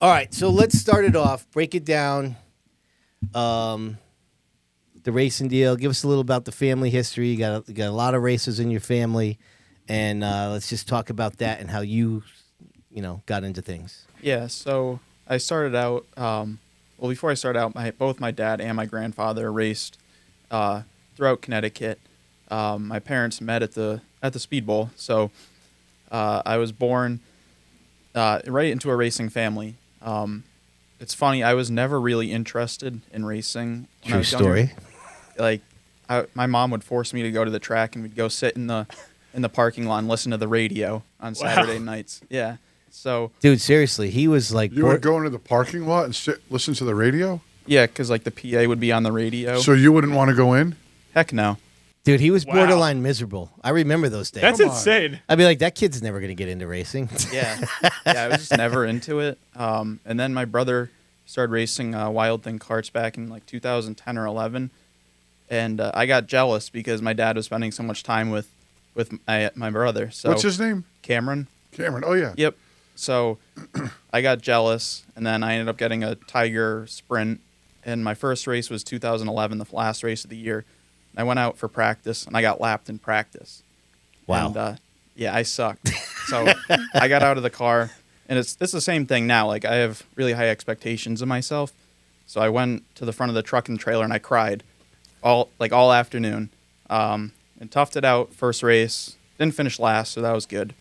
All right, so let's start it off. Break it down. The racing deal. Give us a little about the family history. You got a lot of racers in your family, and let's just talk about that and how you got into things. Yeah, so I started out. Before I started out, both my dad and my grandfather raced throughout Connecticut. My parents met at the Speedbowl, so I was born right into a racing family. It's funny, I was never really interested in racing. When I was story. Like, my mom would force me to go to the track, and we'd go sit in the parking lot and listen to the radio on Saturday nights. Yeah. So, dude, seriously, he was like, you would go into the parking lot and listen to the radio? Yeah, because like the PA would be on the radio. So you wouldn't want to go in? Heck no. Dude, he was borderline miserable. I remember those days. That's insane. I'd be like, that kid's never going to get into racing. Yeah. I was just never into it. And then my brother started racing Wild Thing karts back in like 2010 or 11. And I got jealous because my dad was spending so much time with my brother. So what's his name? Cameron. Cameron. Oh, yeah. Yep. So I got jealous, and then I ended up getting a Tiger Sprint. And my first race was 2011, the last race of the year. I went out for practice, and I got lapped in practice. Wow. And, yeah, I sucked. So I got out of the car, and it's the same thing now. Like, I have really high expectations of myself. So I went to the front of the truck and trailer, and I cried all afternoon. And toughed it out first race. Didn't finish last, so that was good.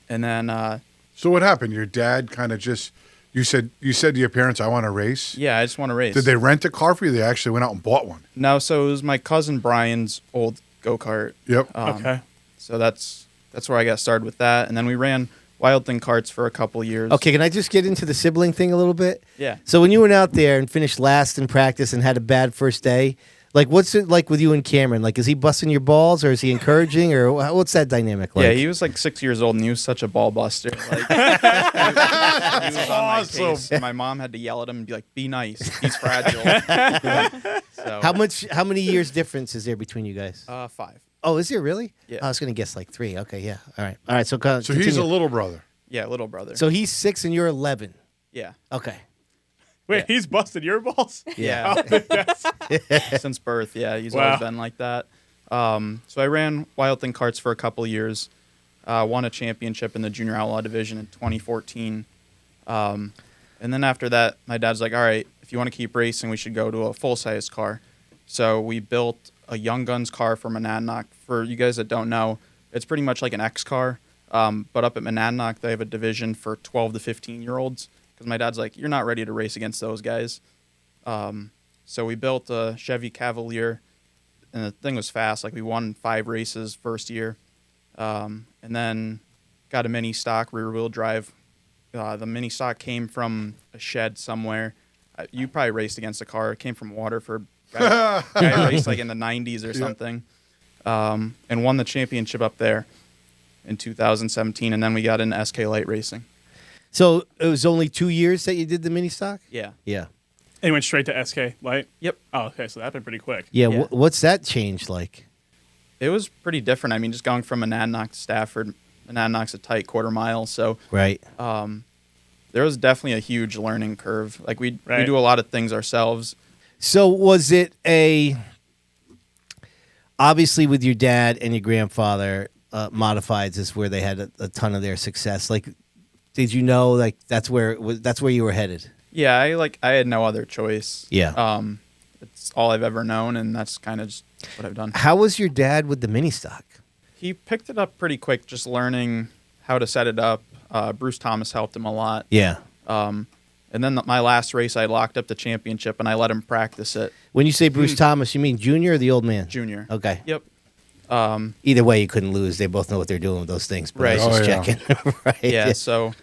And then so what happened? Your dad kind of just you said to your parents, "I want to race." Yeah, I just want to race. Did they rent a car for you? They actually went out and bought one. No, so it was my cousin Brian's old go-kart. Yep. Okay. So that's where I got started with that, and then we ran Wild Thing karts for a couple years. Okay, can I just get into the sibling thing a little bit? Yeah. So when you went out there and finished last in practice and had a bad first day, like, what's it like with you and Cameron? Like, is he busting your balls, or is he encouraging, or what's that dynamic like? Yeah, he was like 6 years old, and he was such a ball buster. Like, he was on my case. My mom had to yell at him and be like, "Be nice. He's fragile." So, How many years difference is there between you guys? 5. Oh, is there really? Yeah. I was gonna guess like 3. Okay, yeah. All right. So So he's a little brother. Yeah, little brother. So he's 6 and you're 11. Yeah. Okay. Wait, Yeah. he's busted your balls? Yeah. Since birth, yeah, he's always been like that. So I ran Wild Thing karts for a couple of years. Won a championship in the Junior Outlaw division in 2014. And then after that, my dad's like, "All right, if you want to keep racing, we should go to a full-size car." So we built a Young Guns car for Monadnock. For you guys that don't know, it's pretty much like an X car. But up at Monadnock, they have a division for 12 to 15-year-olds. Because my dad's like, "You're not ready to race against those guys." So we built a Chevy Cavalier, and the thing was fast. Like, we won 5 races first year. And then got a mini stock rear-wheel drive. The mini stock came from a shed somewhere. You probably raced against a car. It came from Waterford. Guy raced like in the 90s or something. And won the championship up there in 2017. And then we got into SK Light Racing. So it was only 2 years that you did the mini stock? Yeah. Yeah. And he went straight to SK Light? Yep. Oh, okay, so that happened pretty quick. Yeah. Yeah. What's that change like? It was pretty different. I mean, just going from Monadnock to Stafford. Monadnock's a tight quarter mile, so Right. there was definitely a huge learning curve. Like, we Right. do a lot of things ourselves. So was it obviously with your dad and your grandfather, modifieds is where they had a ton of their success. Like, did you know like that's where you were headed? Yeah, I had no other choice. Yeah. It's all I've ever known, and that's kind of just what I've done. How was your dad with the mini stock? He picked it up pretty quick, just learning how to set it up. Bruce Thomas helped him a lot. Yeah. And then my last race, I locked up the championship, and I let him practice it. When you say Bruce Thomas, you mean junior or the old man? Junior. Okay. Yep. Either way, you couldn't lose. They both know what they're doing with those things. But Right. I was just Oh, yeah. checking. Right. Yeah, so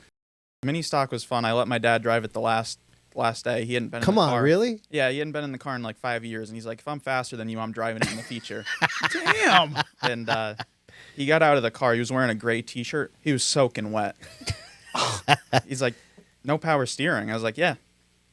mini stock was fun. I let my dad drive it the last day. He hadn't been Come in the on, car. really? Yeah, he hadn't been in the car in like 5 years, and he's like, "If I'm faster than you, I'm driving it in the feature." Damn! And he got out of the car. He was wearing a gray T-shirt. He was soaking wet. He's like, "No power steering." I was like, "Yeah."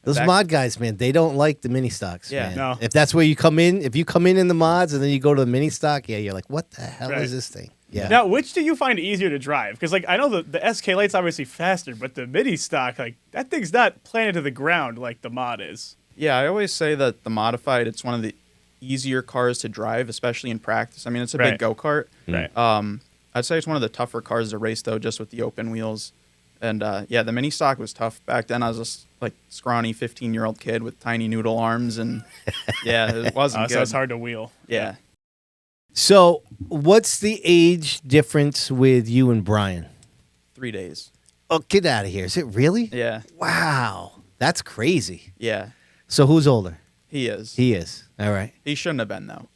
Those Back- mod guys, man, they don't like the mini stocks. Yeah. Man. No. If that's where you come in, if you come in the mods and then you go to the mini stock, yeah, you're like, what the hell Right. is this thing? Yeah. Now, which do you find easier to drive? Because like I know the SK Light's obviously faster, but the mini stock, like that thing's not planted to the ground like the mod is. Yeah, I always say that the modified, it's one of the easier cars to drive, especially in practice. I mean, it's a big go-kart. Right. I'd say it's one of the tougher cars to race, though, just with the open wheels. And, yeah, the mini stock was tough. Back then, I was just, like, scrawny 15-year-old kid with tiny noodle arms. And, yeah, it wasn't good. So it's hard to wheel. Yeah. So, what's the age difference with you and Brian? 3 days. Oh, get out of here. Is it really? Yeah. Wow. That's crazy. Yeah. So, who's older? He is. He is. All right. He shouldn't have been, though.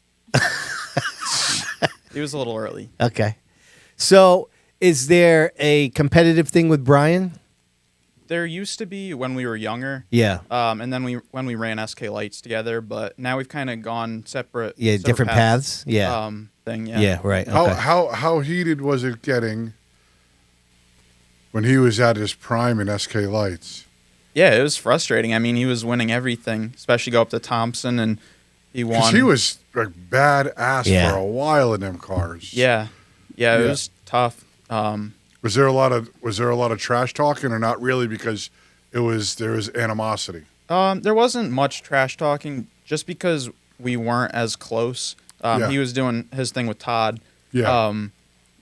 He was a little early. Okay. So, is there a competitive thing with Brian? There used to be when we were younger. Yeah. And then when we ran SK Lights together, but now we've kind of gone separate. Yeah, different paths. Yeah. Thing. Yeah. Yeah, right. Okay. How heated was it getting when he was at his prime in SK Lights? Yeah, it was frustrating. I mean, he was winning everything, especially go up to Thompson, and he won. Because he was like badass Yeah. for a while in them cars. Yeah, it was tough. Was there a lot of trash talking, or not really? Because there was animosity. There wasn't much trash talking, just because we weren't as close. Yeah. He was doing his thing with Todd. Yeah.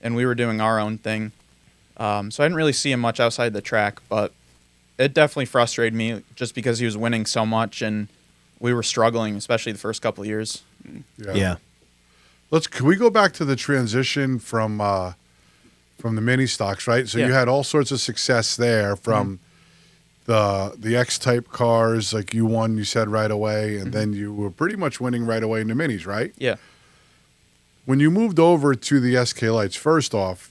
And we were doing our own thing. So I didn't really see him much outside the track, but it definitely frustrated me just because he was winning so much and we were struggling, especially the first couple of years. Yeah. Can we go back to the transition from the mini stocks, right? So Yeah. you had all sorts of success there from the X-type cars, like you won, you said right away, and then you were pretty much winning right away in the minis, right? Yeah. When you moved over to the SK Lights, first off,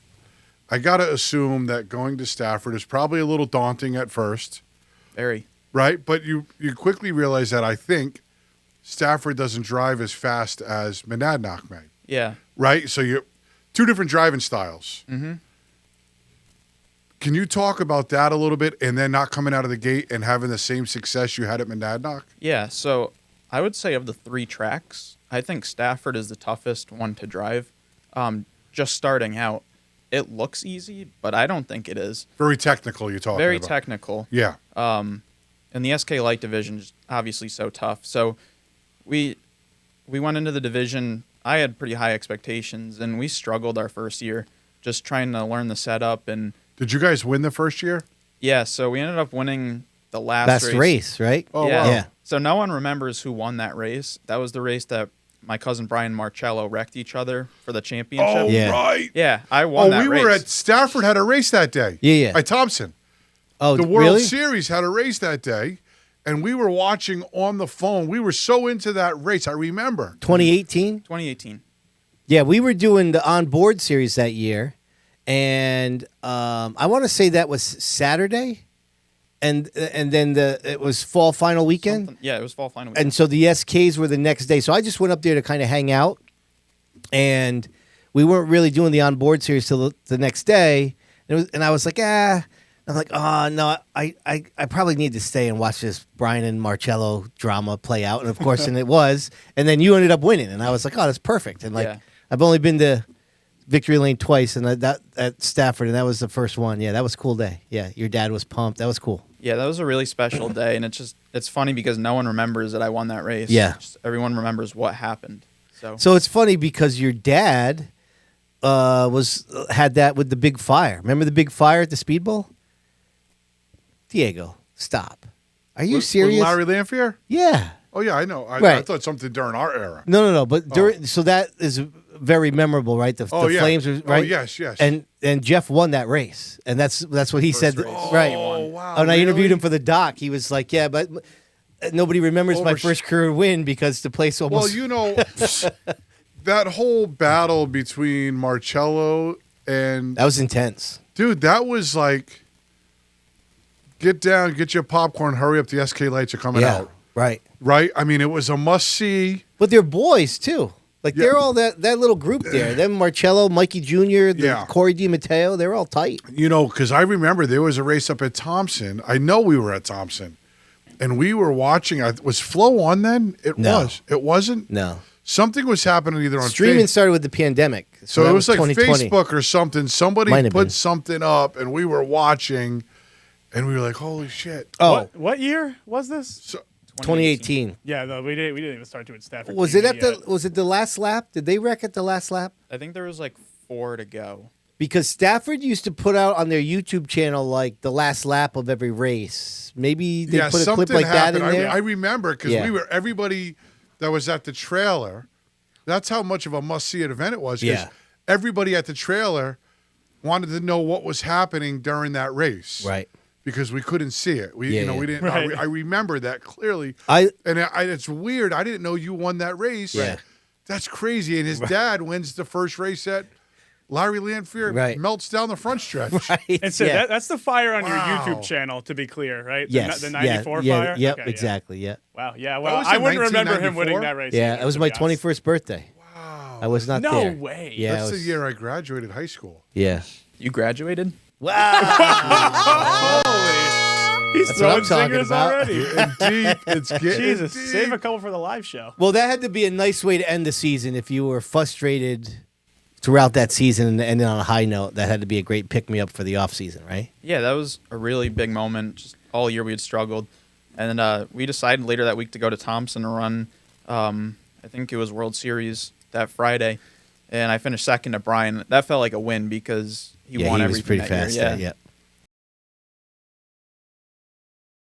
I got to assume that going to Stafford is probably a little daunting at first, Very. right? But you quickly realize that I think Stafford doesn't drive as fast as Monadnock may, Yeah. right? So you're two different driving styles. Mm-hmm. Can you talk about that a little bit, and then not coming out of the gate and having the same success you had at Monadnock? Yeah, so I would say of the 3 tracks, I think Stafford is the toughest one to drive. Just starting out, it looks easy, but I don't think it is. Very technical, you're talking Very about. technical. Yeah. And the SK Light division is obviously so tough. So we went into the division. I had pretty high expectations, and we struggled our first year just trying to learn the setup. And Did you guys win the first year? yeah, so we ended up winning the last Best race, right? Oh, yeah. wow. Yeah. So no one remembers who won that race. That was the race that my cousin Brian Marcello wrecked each other for the championship. Oh, Yeah. right. Yeah, I won that we race. were at Stafford, had a race that day. Yeah. At Thompson. Oh, The World really? Series had a race that day, and we were watching on the phone. We were so into that race. I remember. 2018? 2018. Yeah, we were doing the on-board series that year, and I want to say that was Saturday, and then it was fall final weekend. Something- yeah, it was fall final weekend. And so the SKs were the next day. So I just went up there to kind of hang out, and we weren't really doing the on-board series till the next day. And I was like, I'm like, oh no, I probably need to stay and watch this Brian and Marcello drama play out. And of course, and it was. And then you ended up winning, and I was like, oh, that's perfect. And like, Yeah. I've only been to Victory Lane twice, and that at Stafford, and that was the first one. Yeah, that was a cool day. Yeah, your dad was pumped. That was cool. Yeah, that was a really special day, and it's funny because no one remembers that I won that race. Yeah. Just everyone remembers what happened. So it's funny because your dad had that with the big fire. Remember the big fire at the Speedbowl? Diego, stop. Are you serious? Was Larry Lanphier? Yeah. Oh, yeah, I know. I Right. thought something during our era. No. But so that is very memorable, right? The Yeah. flames, were, right? Oh, yes. And Jeff won that race, and that's what he said. race. Right. Oh, wow. And I interviewed really? him for the doc. He was like, "Yeah, but nobody remembers my first career win because the place Well, almost." you know, that whole battle between Marcello and that was intense. dude, that was like, get down, get your popcorn, hurry up, the SK Lights are coming out. Right. Right? I mean, it was a must-see. But they're boys too. Like Yeah. they're all that little group there. Them Marcello, Mikey Jr., Yeah. Corey DiMatteo, they're all tight. You know, because I remember there was a race up at Thompson. I know we were at Thompson. And we were watching. Was Flo on then? It No. was. It wasn't? No. something was happening either on Streaming Facebook. started with the pandemic. So that it was like 2020. Facebook or something. Somebody Might have put been. something up, and we were watching, and we were like, "Holy shit!" Oh, What year was this? So, 2018. Yeah, no, we didn't even start doing Stafford. Was TV it at yet. the? Was it the last lap? Did they wreck at the last lap? I think there was like 4 to go. Because Stafford used to put out on their YouTube channel like the last lap of every race. Maybe they put a something clip like happened. that in there. I remember because Yeah. we were everybody that was at the trailer. That's how much of a must-see event it was. 'Cause Yeah. everybody at the trailer wanted to know what was happening during that race, Right. Because we couldn't see it. We, Yeah, you know, yeah. we didn't. Right. I remember that clearly. I It's weird. I didn't know you won that race. Yeah. That's crazy. And his dad wins the first race at Larry Lanphier. Right. Melts down the front stretch. right. And so yeah. that's the fire on your Wow. YouTube channel, to be clear, right? yes. The 94 yeah, fire? Yep. Okay, yeah. exactly. Yeah. Wow, yeah. Well, was I in wouldn't remember him 1994? winning that race. Yeah. either, It was to my be honest. 21st birthday. Wow. I was not No there. way. Yeah. That's I the was- year I graduated high school. Yeah. You graduated? Wow. Holy. He's That's what I'm throwing talking zingers about. already. Deep. It's getting Jesus, deep. save a couple for the live show. Well, that had to be a nice way to end the season. If you were frustrated throughout that season and ended on a high note, that had to be a great pick-me-up for the off season, right? Yeah, that was a really big moment. Just all year we had struggled. And then we decided later that week to go to Thompson to run, I think it was World Series that Friday. And I finished second to Brian. That felt like a win because he won he everything was pretty that year. fast. Yeah. Yeah.